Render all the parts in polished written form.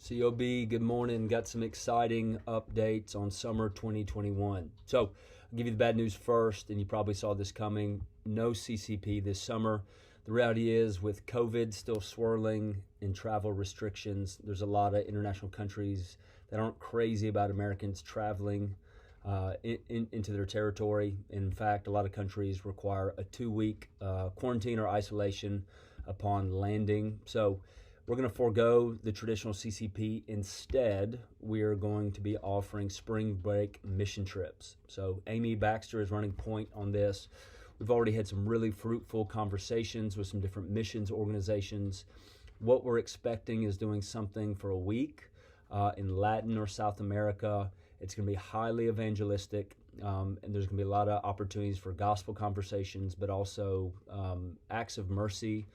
COB, good morning. Got some exciting updates on summer 2021. So I'll give you the bad news first, and you probably saw this coming. No CCP this summer. The reality is, with COVID still swirling and travel restrictions, there's a lot of international countries that aren't crazy about Americans traveling into their territory. In fact, a lot of countries require a 2-week quarantine or isolation upon landing. So we're going to forego the traditional CCP. Instead, we're going to be offering spring break mission trips. So Amy Baxter is running point on this. We've already had some really fruitful conversations with some different missions organizations. What we're expecting is doing something for a week in Latin or South America. It's going to be highly evangelistic, and there's going to be a lot of opportunities for gospel conversations, but also acts of mercy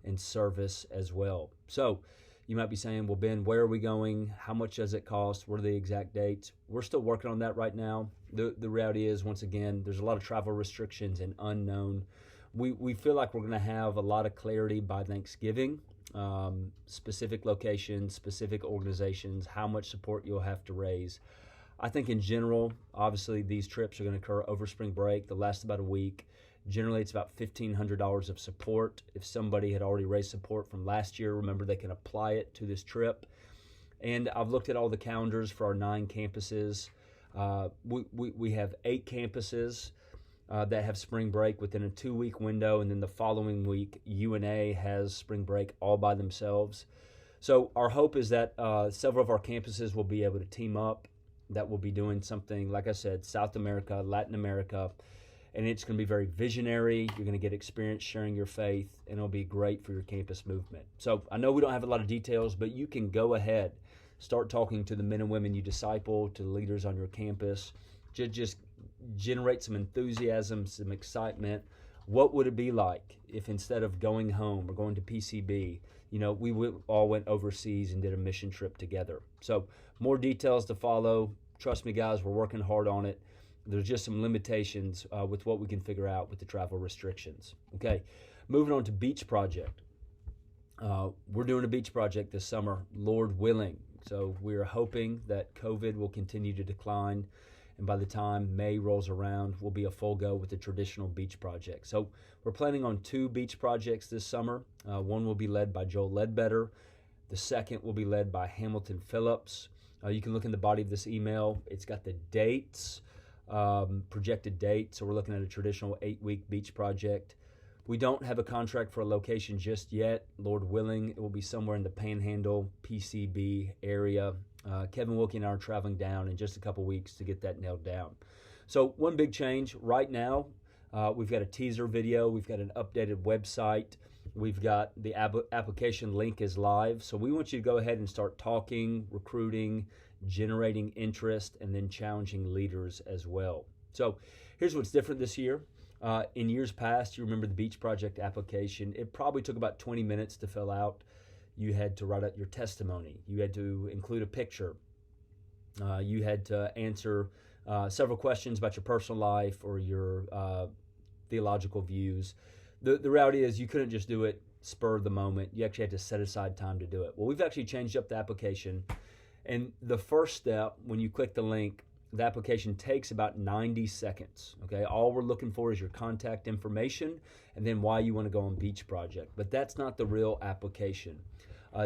and service as well. So you might be saying, well, Ben, where are we going? How much does it cost? What are the exact dates? We're still working on that right now. The reality is, once again, there's a lot of travel restrictions and unknown. We feel like we're going to have a lot of clarity by Thanksgiving, specific locations, specific organizations, how much support you'll have to raise. I think in general, obviously, these trips are going to occur over spring break. They'll last about a week. Generally, it's about $1,500 of support. If somebody had already raised support from last year, remember, they can apply it to this trip. And I've looked at all the calendars for our 9 campuses. We have 8 campuses that have spring break within a 2-week window, and then the following week, UNA has spring break all by themselves. So our hope is that several of our campuses will be able to team up, that will be doing something, like I said, South America, Latin America, and it's going to be very visionary. You're going to get experience sharing your faith, and it'll be great for your campus movement. So I know we don't have a lot of details, but you can go ahead, start talking to the men and women you disciple, to the leaders on your campus. Just generate some enthusiasm, some excitement. What would it be like if instead of going home or going to PCB, we all went overseas and did a mission trip together? So more details to follow. Trust me, guys, we're working hard on it. There's just some limitations with what we can figure out with the travel restrictions. Okay, moving on to Beach Project. We're doing a beach project this summer, Lord willing. So we're hoping that COVID will continue to decline, and by the time May rolls around, we'll be a full go with the traditional beach project. So we're planning on 2 beach projects this summer. One will be led by Joel Ledbetter. The second will be led by Hamilton Phillips. You can look in the body of this email. It's got the dates, projected date. So we're looking at a traditional 8-week beach project. We don't have a contract for a location just yet. Lord willing, it will be somewhere in the Panhandle, PCB area. Kevin Wilkie and I are traveling down in just a couple weeks to get that nailed down. So one big change right now, we've got a teaser video. We've got an updated website. We've got the application link is live. So we want you to go ahead and start talking, recruiting, generating interest, and then challenging leaders as well. So here's what's different this year. In years past, you remember the Beach Project application, it probably took about 20 minutes to fill out. You had to write out your testimony. You had to include a picture. You had to answer several questions about your personal life or your theological views. The reality is you couldn't just do it spur of the moment. You actually had to set aside time to do it. Well, we've actually changed up the application. And the first step, when you click the link, the application takes about 90 seconds. Okay, all we're looking for is your contact information and then why you want to go on Beach Project. But that's not the real application.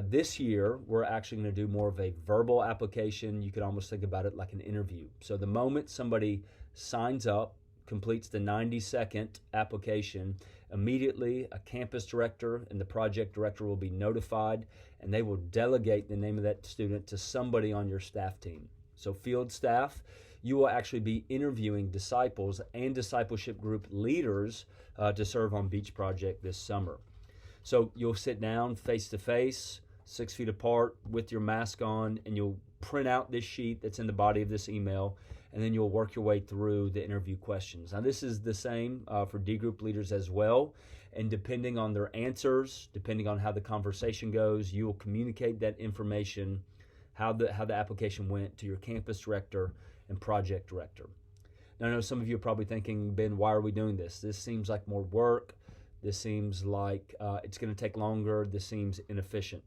This year, we're actually going to do more of a verbal application. You could almost think about it like an interview. So the moment somebody signs up, completes the 90-second application, immediately a campus director and the project director will be notified, and they will delegate the name of that student to somebody on your staff team. So field staff, you will actually be interviewing disciples and discipleship group leaders to serve on Beach Project this summer. So you'll sit down face to face, 6 feet apart with your mask on, and you'll print out this sheet that's in the body of this email, and then you'll work your way through the interview questions. Now this is the same for D group leaders as well, and depending on their answers, depending on how the conversation goes, you will communicate that information, how the application went, to your campus director and project director. Now I know some of you are probably thinking, Ben, why are we doing this? This seems like more work. This seems like it's going to take longer. This seems inefficient.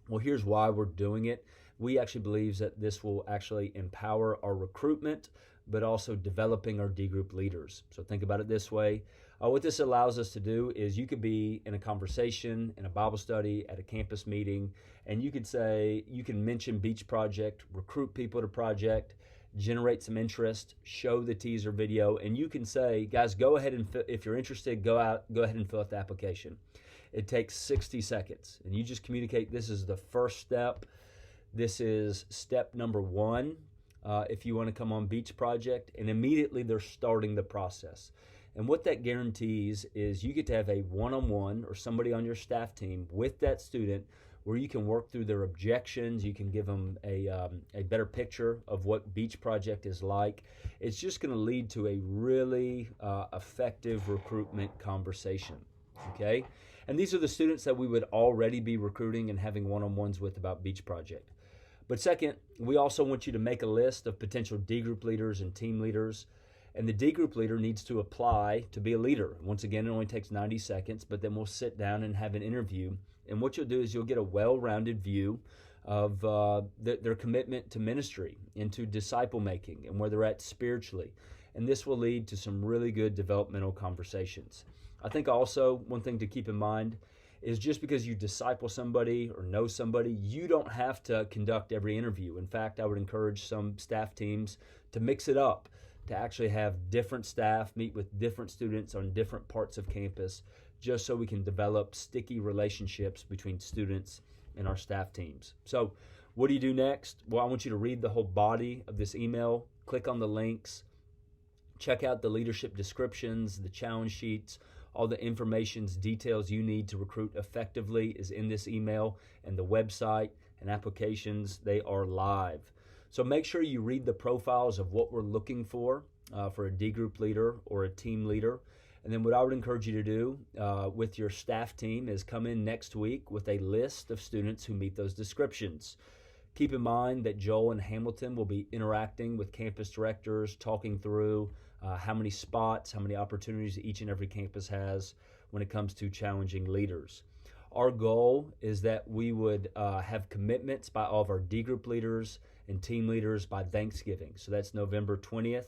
Well, here's why we're doing it. We actually believe that this will actually empower our recruitment, but also developing our D group leaders. So think about it this way. What this allows us to do is you could be in a conversation, in a Bible study, at a campus meeting, and you can mention Beach Project, recruit people to project, generate some interest, show the teaser video, and you can say, guys, go ahead and if you're interested, go ahead and fill out the application. It takes 60 seconds, and you just communicate this is the first step. This is step number one if you want to come on Beach Project, and immediately they're starting the process. And what that guarantees is you get to have a one-on-one or somebody on your staff team with that student where you can work through their objections. You can give them a better picture of what Beach Project is like. It's just going to lead to a really effective recruitment conversation, okay? And these are the students that we would already be recruiting and having one-on-ones with about Beach Project. But second, we also want you to make a list of potential D group leaders and team leaders. And the D group leader needs to apply to be a leader. Once again, it only takes 90 seconds, but then we'll sit down and have an interview. And what you'll do is you'll get a well-rounded view of their commitment to ministry and to disciple making and where they're at spiritually. And this will lead to some really good developmental conversations. I think also one thing to keep in mind is just because you disciple somebody or know somebody, you don't have to conduct every interview. In fact, I would encourage some staff teams to mix it up, to actually have different staff meet with different students on different parts of campus, just so we can develop sticky relationships between students and our staff teams. So what do you do next? Well, I want you to read the whole body of this email, click on the links, check out the leadership descriptions, the challenge sheets. All the information, details you need to recruit effectively is in this email, and the website and applications, they are live. So make sure you read the profiles of what we're looking for a D group leader or a team leader. And then what I would encourage you to do with your staff team is come in next week with a list of students who meet those descriptions. Keep in mind that Joel and Hamilton will be interacting with campus directors, talking through how many spots, how many opportunities each and every campus has when it comes to challenging leaders. Our goal is that we would have commitments by all of our D group leaders and team leaders by Thanksgiving. So that's November 20th.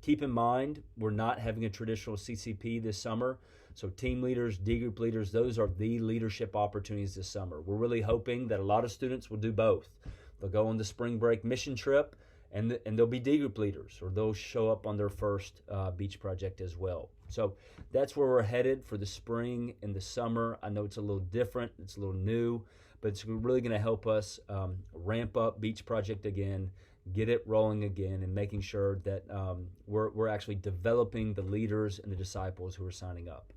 Keep in mind, we're not having a traditional CCP this summer. So team leaders, D group leaders, those are the leadership opportunities this summer. We're really hoping that a lot of students will do both. They'll go on the spring break mission trip, and they'll be D group leaders, or they'll show up on their first Beach Project as well. So that's where we're headed for the spring and the summer. I know it's a little different, it's a little new, but it's really going to help us ramp up Beach Project again, get it rolling again, and making sure that we're actually developing the leaders and the disciples who are signing up.